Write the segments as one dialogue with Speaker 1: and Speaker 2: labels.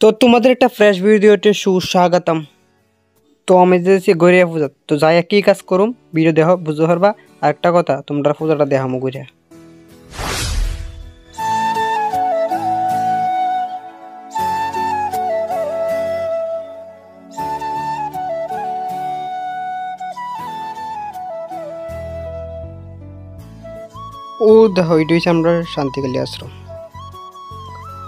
Speaker 1: তো তোমাদের একটা ফ্রেশ ভিডিওতে সুস্বাগতম। তো আমি যেছি গড়িয়া পূজা, তো যাই কি কাজ করুম ভিডিও দেখো বুঝতে পারবা। আর একটা কথা, তোমরা পূজাটা দেখামো গড়িয়া। ও দেখো এটা হচ্ছে আমরা শান্তিকালী আশ্রম।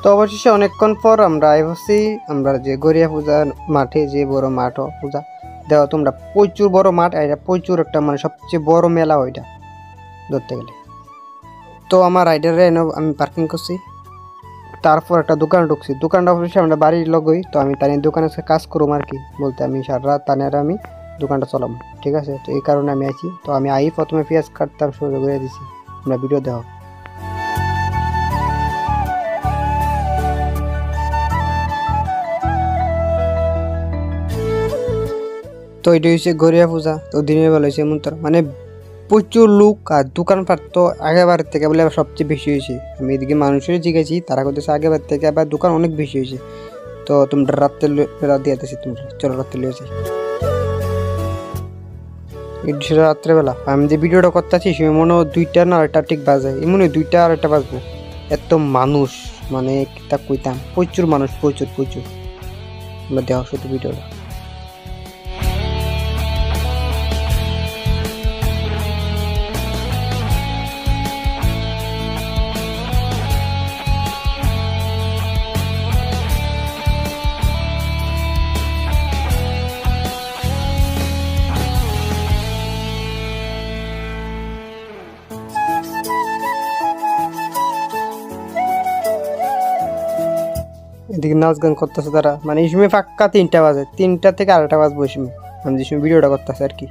Speaker 1: তো অবশেষে অনেকক্ষণ পর আমরা আইবছি আমরা যে গড়িয়া পূজার মাঠে, যে বড় মাঠ পূজা দেখো তোমরা, প্রচুর বড় মাঠ। এটা প্রচুর একটা মানে সবচেয়ে বড় মেলা ওইটা ধরতে গেলে। তো আমার রাইডারে আমি পার্কিং করছি, তারপর একটা দোকান ঢুকছি। দোকানটা অবশ্যই আমরা বাড়ির লগই, তো আমি তার দোকানে কাজ করুম আর কি বলতে, আমি সারা রাত তানের আমি দোকানটা চলাম, ঠিক আছে। তো এই কারণে আমি আছি। তো আমি প্রথমে পেঁয়াজ কাটতাম শুরু করে দিছি, আমরা ভিডিও দেখো। তো এটা হচ্ছে গড়িয়া পূজা। তো দিনের বেলা হয়েছে এমন তোর মানে প্রচুর লোক, আর দোকানপাট তো আগেবার থেকে বলে সবচেয়ে বেশি হয়েছে। আমি এদিকে মানুষের জিজ্ঞেসি, তারা করতেছে আগেবার থেকে আবার দোকান অনেক বেশি হয়েছে। তো তোমরা রাত্রে বেলা দিয়ে আসতেছি, তোমরা চলো রাত্রে লিয়েছি রাত্রেবেলা। আমি যে ভিডিওটা করতেছি সে মনে হয় 2টা না 2টা ঠিক বাজে, এমনি 2টা আর 1টা বাজবো। এত মানুষ মানে তা কইতাম, প্রচুর মানুষ, প্রচুর প্রচুর। আমরা দেওয়া শুধু ভিডিওটা। এদিকে নাচ গান করতেছে তারা, মানে এই সময় ফাঁকা 3টা বাজে, 3টা থেকে 2টা বাজবো এই সময়। আমি যে সময় ভিডিওটা করতেছে আর কি,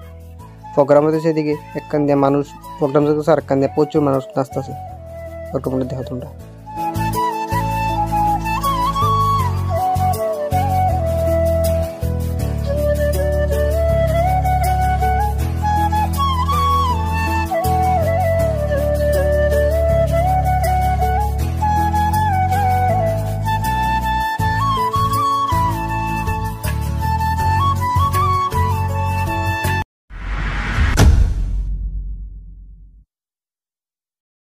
Speaker 1: প্রোগ্রাম হতেছে এদিকে এক কান দিয়ে মানুষ প্রোগ্রাম চলতেছে, আর কান দিয়ে প্রচুর মানুষ নাচতেছে। ওটা মনে দেখো তোমরা।